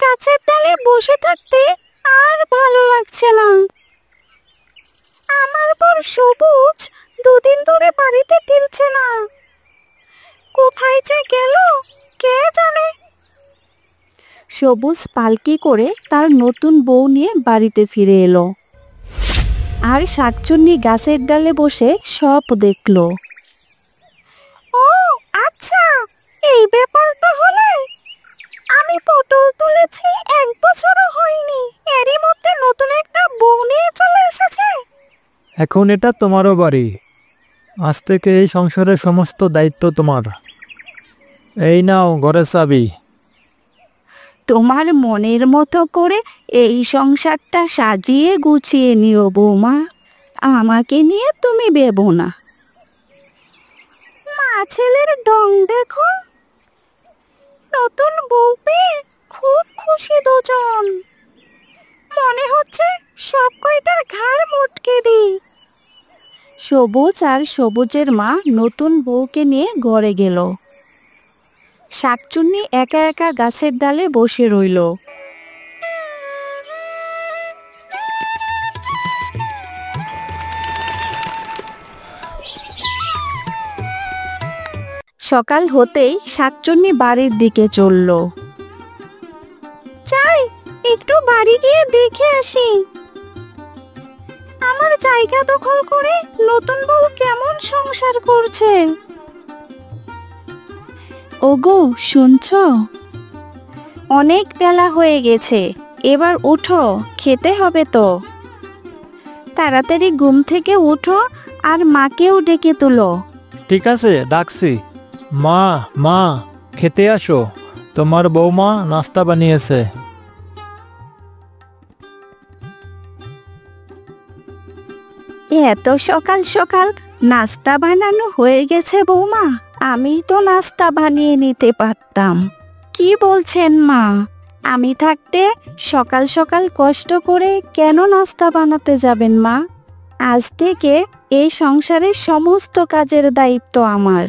গাছের ডালে বসে থাকতে আর ভালো লাগছে না। আমার বর সবুজ দুদিন ধরে বাড়িতে ফিরছে না। কোথায় যে গেল কে জানে। সবুজ পালকি করে তার নতুন বউ নিয়ে বাড়িতে ফিরে এলো, আর শাকচুন্নি গাছের ডালে বসে সব দেখলো। ও আচ্ছা, এই ব্যাপারটা হলে আমি পটল তুলেছি, 1 বছরও হয়নি, এরই মধ্যে নতুন একটা বউ নিয়ে চলে এসেছে। এখন এটা তোমারও বাড়ি, আজ থেকে এই সংসারের সমস্ত দায়িত্ব তোমার। এই নাও ঘরের চাবি। তোমার মনের মতো করে এই সংসারটা সাজিয়ে গুছিয়ে নিও বৌমা, আমাকে নিয়ে তুমি ভেবো না। মা ছেলের ঢং দেখো, নতুন বউ পেয়ে খুব খুশি দুজন। মনে হচ্ছে সব কয়টার ঘাড় মটকে দিই। সবুজ আর সবুজের মা নতুন বউকে নিয়ে ঘরে গেল। শাকচুন্নি একা একা গাছের ডালে বসে রইল। সকাল হতেই শাকচুন্নি বাড়ির দিকে চলল। যাই, একটু বাড়ি গিয়ে দেখে আসি আমার জায়গা দখল করে নতুন বউ কেমন সংসার করছে। ওগো শুনছো? অনেক বেলা হয়ে গেছে, এবার উঠো, খেতে হবে তো। তাড়াতাড়ি ঘুম থেকে উঠো আর মাকেও ডেকে তুলো। ঠিক আছে, ডাকছি। মা, মা, খেতে আসো, তোমার বৌমা নাস্তা বানিয়েছে। এত সকাল সকাল নাস্তা বানানো হয়ে গেছে বৌমা? আমি তো নাস্তা বানিয়ে নিতে পারতাম। কি বলছেন মা? আমি থাকতে সকাল সকাল কষ্ট করে কেন নাস্তা বানাতে যাবেন মা? আজ থেকে এই সংসারের সমস্ত কাজের দায়িত্ব আমার।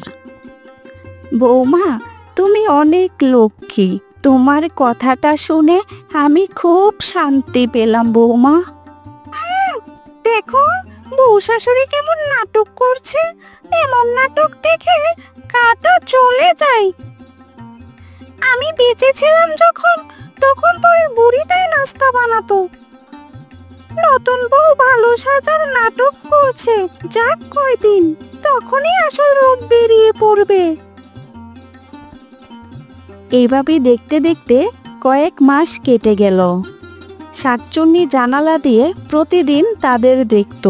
বৌমা, তুমি অনেক লক্ষ্মী, তোমার কথাটা শুনে আমি খুব শান্তি পেলাম বৌমা। দেখো বউ শাশুড়ি কেমন নাটক করছে, এমন নাটক দেখে কাটা চলে যায়। আমি বেঁচে ছিলাম যখন, তখন তো ওই বুড়িটাই নাস্তা বানাতো। নতুন বউ ভালো সাজার নাটক করছে, যাক কয়দিন, তখনই আসল রূপ বেরিয়ে পড়বে। এইভাবে দেখতে দেখতে কয়েক মাস কেটে গেল। শাকচুন্নি জানালা দিয়ে প্রতিদিন তাদের দেখত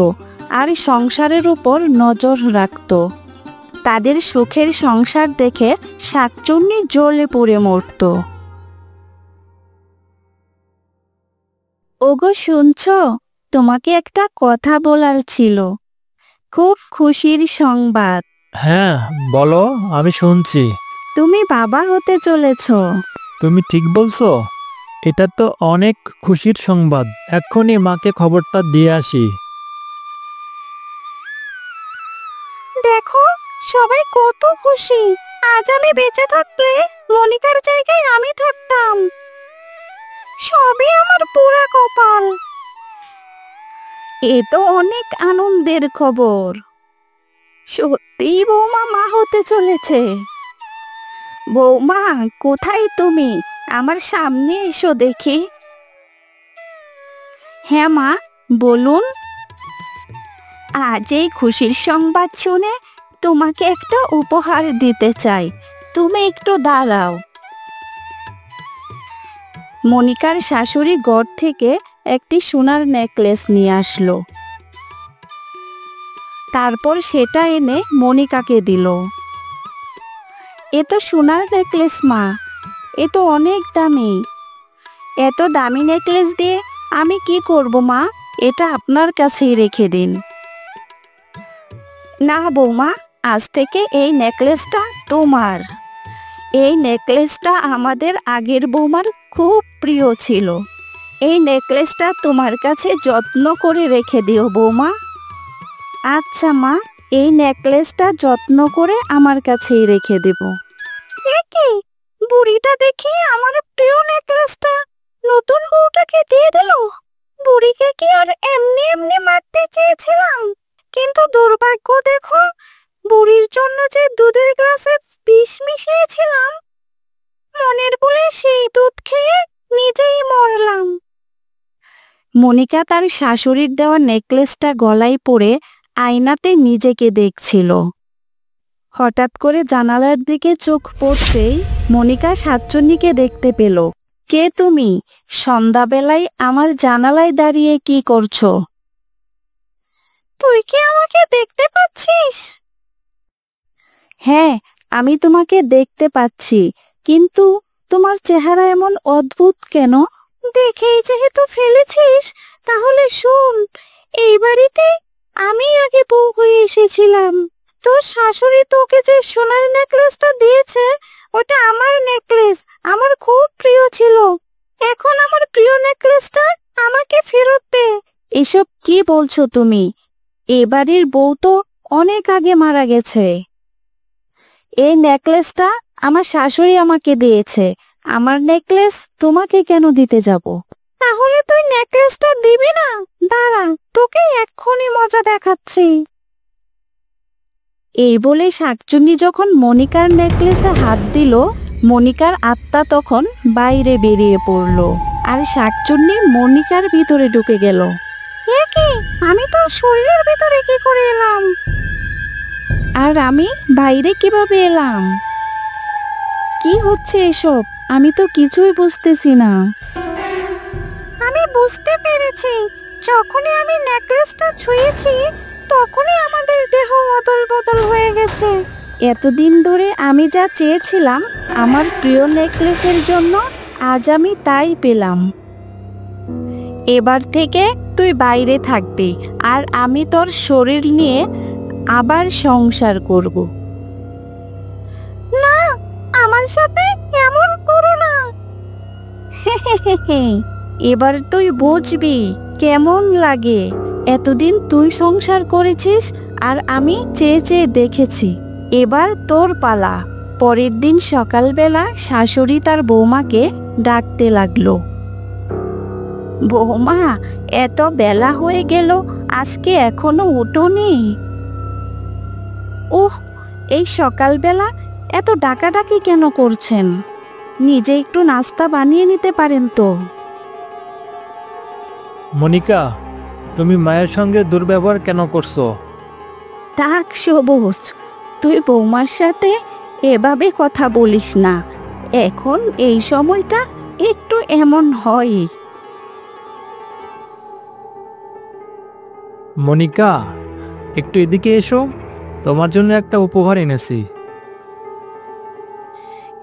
আর সংসারের উপর নজর রাখত। তাদের সুখের সংসার দেখে শাকচুন্নি জ্বলে পুড়ে মরত। ওগো শুনছো? তোমাকে একটা কথা বলার ছিল, খুব খুশির সংবাদ। হ্যাঁ বলো, আমি শুনছি। তুমি বাবা হতে চলেছো। তুমি ঠিক বলছো, এটা তো অনেক খুশির সংবাদ। এক্ষুনি মাকে খবরটা দিয়ে আসি। দেখো সবাই কত খুশি। আজ আমি বেঁচে থাকলে মনিকার জায়গায় আমি থাকতাম। সবই আমার পোড়া কপাল। এ তো অনেক আনন্দের খবর। সত্যি বৌমা মা হতে চলেছে। বৌমা কোথায় তুমি? আমার সামনে এসো দেখি। হ্যাঁ মা বলুন। আজ এই খুশির সংবাদ শুনে তোমাকে একটা উপহার দিতে চাই, তুমি একটু দাঁড়াও। মনিকার শাশুড়ি ঘর থেকে একটি সোনার নেকলেস নিয়ে আসলো। তারপর সেটা এনে মনিকাকে দিল। এ তো সোনার নেকলেস মা, এ তো অনেক দামি। এত দামি নেকলেস দিয়ে আমি কি করব মা? এটা আপনার কাছেই রেখে দিন। না বৌমা, আজ থেকে এই নেকলেসটা তোমার। এই নেকলেসটা আমাদের আগের বৌমার খুব প্রিয় ছিল। এই নেকলেসটা তোমার কাছে যত্ন করে রেখে দিও বৌমা। আচ্ছা মা, এই নেকলেসটা যত্ন করে আমার কাছেই রেখে দেব। এ কি, বুড়িটা দেখি আমার প্রিয় নেকলেসটা তোর এমনি এমনি মারতে চেয়েছিলাম, কিন্তু দুর্ভাগ্য দেখো, বুড়ির জন্য যে দুধের গ্লাসে বিষ মিশিয়েছিলাম, মনের ভুলে সেই দুধ খেয়ে নিজেই মরলাম। মনিকা তার শাশুড়ির দেওয়া নেকলেসটা গলায় পরে আয়নাতে নিজেকে দেখছিল। হঠাৎ করে জানালার দিকে চোখ পড়তেই মনিকা শাকচুন্নিকে দেখতে পেল। কে তুমি? সন্ধ্যাবেলায় আমার জানালায় দাঁড়িয়ে কি করছো? তুই কি আমাকে দেখতে পাচ্ছিস? হ্যাঁ, আমি তোমাকে দেখতে পাচ্ছি, কিন্তু তোমার চেহারা এমন অদ্ভুত কেন? দেখেই যেহেতু ফেলেছিস, তাহলে শোন, এই বাড়িতে আমি আগে বউ হয়ে এসেছিলাম। তোর শাশুড়ি তোকে যে সোনার নেকলেসটা দিয়েছে, ওটা আমার নেকলেস, আমার খুব প্রিয় ছিল। এখন আমার প্রিয় নেকলেসটা আমাকে ফেরত দে। এসব কি বলছো তুমি? এ বাড়ির বউ তো অনেক আগে মারা গেছে। এই নেকলেসটা আমার শাশুড়ি আমাকে দিয়েছে। আমার নেকলেস তোমাকে কেন দিতে যাব? তাহলে তুই নেকলেসটা দিবি না? দাঁড়া, তোকে এক্ষুনি মজা দেখাচ্ছি। এই বলে শাকচুন্নি যখন মনিকার নেকলেসে হাত দিল, মনিকার আত্মা তখন বাইরে বেরিয়ে পড়ল, আর শাকচুন্নি মনিকার ভিতরে ঢুকে গেল। এ কি? আমি তো শরীরের ভিতরে কি করে এলাম? আর আমি বাইরে কিভাবে এলাম? কি হচ্ছে এসব? আমি তো কিছুই বুঝতেছি না। আমি বুঝতে পেরেছি, যখনই আমি নেকলেসটা ছুঁয়েছি, তখনই আমাদের দেহ অদল বদল হয়ে গেছে। এতদিন ধরে আমি যা চেয়েছিলাম আমার প্রিয় নেকলেসের জন্য, আজ আমি তাই পেলাম। এবার থেকে তুই বাইরে থাকবি, আর আমি তোর শরীর নিয়ে আবার সংসার করব। না, আমার সাথে এমন করো না। এবার তুই বুঝবি কেমন লাগে। এতদিন তুই সংসার করেছিস, আর আমি চেয়ে চেয়ে দেখেছি। এবার তোর পালা। পরের দিন সকালবেলা শাশুড়ি তার বৌমাকে ডাকতে লাগলো। বৌমা, এত বেলা হয়ে গেল, আজকে এখনো উঠোনি? ওহ, এই সকালবেলা এত ডাকাডাকি কেন করছেন? নিজে একটু নাস্তা বানিয়ে নিতে পারেন তো। মনিকা, তুমি মায়ের সঙ্গে দুর্ব্যবহার কেন করছো? থাক সবুজ, তুই বৌমার সাথে এভাবে কথা বলিস না। এখন এই সময়টা একটু এমন হয়। মনিকা, একটু এদিকে এসো, তোমার জন্য একটা উপহার এনেছি।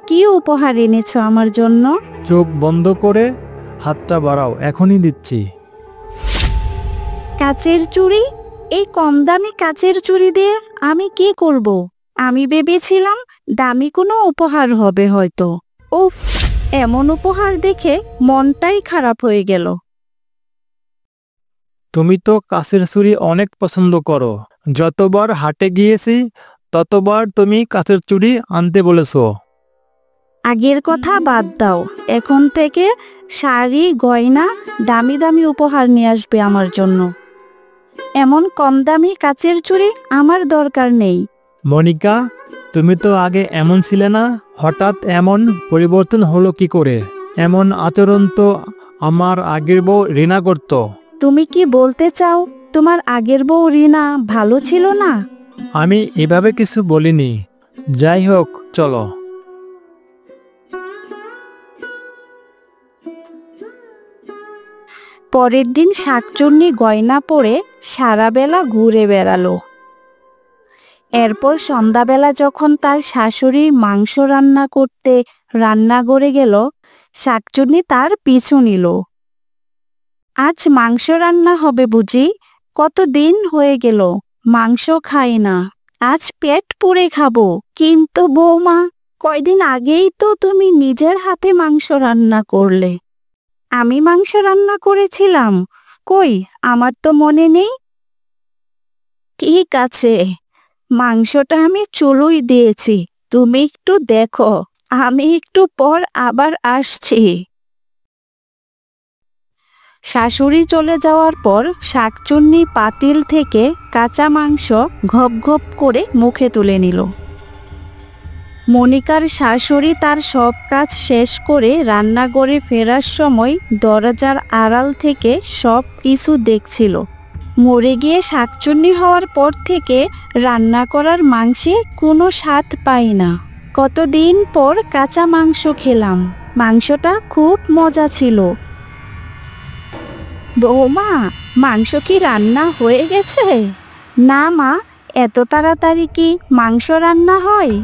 কি উপহার এনেছো আমার জন্য? চোখ বন্ধ করে হাতটা বাড়াও, এখনই দিচ্ছি। কাচের চুড়ি? এই কম দামি কাচের চুড়ি দিয়ে আমি কি করব? আমি ভেবেছিলাম দামি কোনো উপহার হবে হয়তো। উফ, এমন উপহার দেখে মনটাই খারাপ হয়ে গেল। তুমি তো কাচের চুড়ি অনেক পছন্দ করো। যতবার হাটে গিয়েছি ততবার তুমি কাচের চুড়ি আনতে বলেছো। আগের কথা বাদ দাও, এখন থেকে শাড়ি, গয়না, দামি দামি উপহার নিয়ে আসবে আমার জন্য। এমন কম দামি কাচের চুড়ি আমার দরকার নেই। মনিকা, তুমি তো আগে এমন ছিলে না, হঠাৎ এমন পরিবর্তন হলো কি করে? এমন আচরণ তো আমার আগের বউ রিনা করত। তুমি কি বলতে চাও তোমার আগের বউ রিনা ভালো ছিল না? আমি এভাবে কিছু বলিনি। যাই হোক, চলো। পরের দিন শাকচুন্নি গয়না পরে সারা বেলা ঘুরে বেড়ালো। এরপর সন্ধ্যাবেলা যখন তার শাশুড়ি মাংস রান্না করতে রান্নাঘরে গেল, শাকচুন্নি তার পিছু নিল। আজ মাংস রান্না হবে বুঝি? কতদিন হয়ে গেল মাংস খাই না, আজ পেট পুড়ে খাবো। কিন্তু বৌমা, কয়দিন আগেই তো তুমি নিজের হাতে মাংস রান্না করলে। আমি মাংস রান্না করেছিলাম? কই, আমার তো মনে নেই। ঠিক আছে, মাংসটা আমি চুলোয় দিয়েছি, তুমি একটু দেখো, আমি একটু পর আবার আসছি। শাশুড়ি চলে যাওয়ার পর শাকচুন্নি পাতিল থেকে কাঁচা মাংস ঘপ ঘপ করে মুখে তুলে নিল। মনিকার শাশুড়ি তার সব কাজ শেষ করে রান্নাঘরে ফেরার সময় দরজার আড়াল থেকে সব কিছু দেখছিল। মরে গিয়ে শাকচুন্নি হওয়ার পর থেকে রান্না করার মাংসে কোনো স্বাদ পাই না। কতদিন পর কাঁচা মাংস খেলাম, মাংসটা খুব মজা ছিল। বৌমা, মাংস কি রান্না হয়ে গেছে? না মা, এত তাড়াতাড়ি কি মাংস রান্না হয়?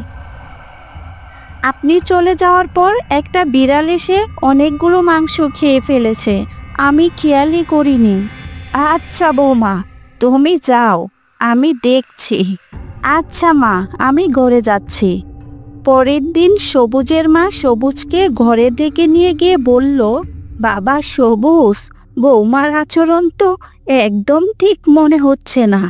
আপনি চলে যাওয়ার পর একটা বিড়াল এসে অনেকগুলো মাংস খেয়ে ফেলেছে, আমি খেয়ালই করিনি। আচ্ছা বৌমা, তুমি যাও, আমি দেখছি। আচ্ছা মা, আমি ঘরে যাচ্ছি। পরের দিন সবুজের মা সবুজকে ঘরে ডেকে নিয়ে গিয়ে বলল, বাবা সবুজ, বৌমার আচরণ তো একদম ঠিক মনে হচ্ছে না।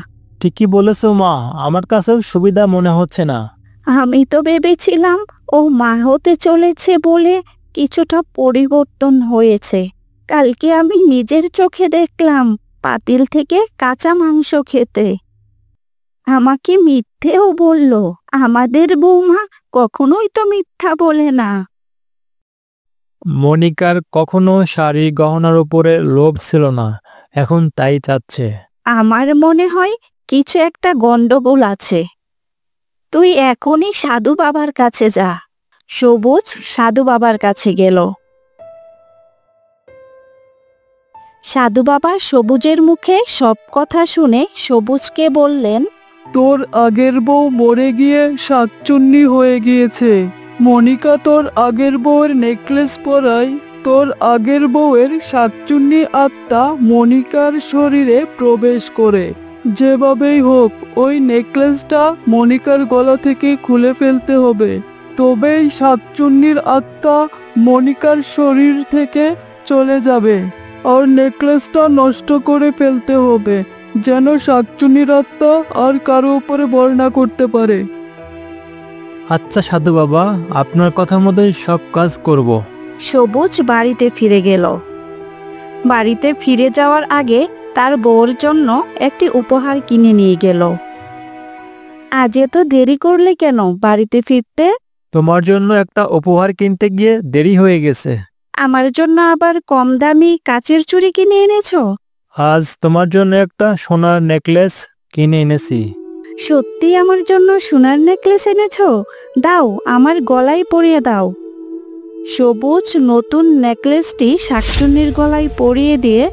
ঠিকই বলেছো মা, আমার কাছেও সুবিধা মনে হচ্ছে না। আমি তো ভেবেছিলাম ও মা হতে চলেছে বলে কিছুটা পরিবর্তন হয়েছে। কালকে আমি নিজের চোখে দেখলাম পাতিল থেকে কাঁচা মাংস খেতে। আমাকে মিথ্যেও বলল। আমাদের বৌমা কখনোই তো মিথ্যা বলে না। মনিকার কখনো শাড়ি গহনার উপরে লোভ ছিল না, এখন তাই চাচ্ছে। আমার মনে হয় কিছু একটা গন্ডগোল আছে। তুই এখনই সাধু বাবার কাছে যা। সবুজ সাধু বাবার কাছে গেল। সাধু বাবা সবুজের মুখে সব কথা শুনে সবুজকে বললেন, তোর আগের বউ মরে গিয়ে শাকচুন্নি হয়ে গিয়েছে। মনিকা তোর আগের বউয়ের নেকলেস পরায় তোর আগের বউয়ের শাকচুন্নি আত্মা মনিকার শরীরে প্রবেশ করে। যেভাবেই হোক ওই নেকলেসটা মনিকার গলা থেকে খুলে ফেলতে হবে, তবেই শাকচুন্নির আত্মা মনিকার শরীর থেকে চলে যাবে। আর নেকলেসটা নষ্ট করে ফেলতে হবে, যেন শাকচুন্নির আত্মা আর কারো উপরে ভর না করতে পারে। আচ্ছা সাধু বাবা, আপনার কথা মতোই সব কাজ করব। সবুজ বাড়িতে ফিরে গেল। বাড়িতে ফিরে যাওয়ার আগে তার বউর জন্য একটি উপহার কিনে নিয়ে গেল। আজ এত দেরি করলে কেন বাড়িতে ফিরতে? তোমার জন্য একটা উপহার কিনতে গিয়ে দেরি হয়ে গেছে। আমার জন্য আবার কম দামি কাচের চুড়ি কিনে এনেছো? আজ তোমার জন্য একটা সোনার নেকলেস কিনে এনেছি। সত্যি আমার জন্য সোনার নেকলেস এনেছো? দাও, আমার গলায় পরিয়ে দাও। সবুজ নতুন নেকলেসটি শাকচুন্নির গলায় পরিয়ে দিয়ে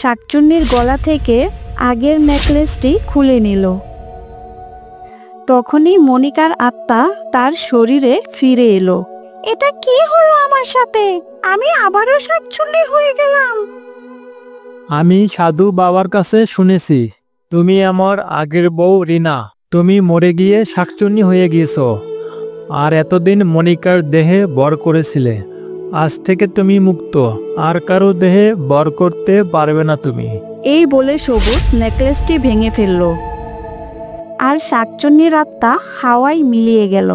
শাকচুন্নির গলা থেকে আগের নেকলেসটি খুলে নিল। তখনই মনিকার আত্মা তার শরীরে ফিরে এলো। এটা কি হলো আমার সাথে? আমি আবারও শাকচুন্নি হয়ে গেলাম। আমি সাধু বাবার কাছে শুনেছি তুমি আমার আগের বউ রিনা। তুমি মরে গিয়ে শাকচুন্নি হয়ে গিয়েছো আর এতদিন মনিকার দেহে বর করেছিলে। আজ থেকে তুমি মুক্ত, আর কারো দেহে বর করতে পারবে না তুমি। এই বলে সবুজ নেকলেসটি ভেঙে ফেলল, আর শাকচুন্নির আত্মা হাওয়ায় মিলিয়ে গেল।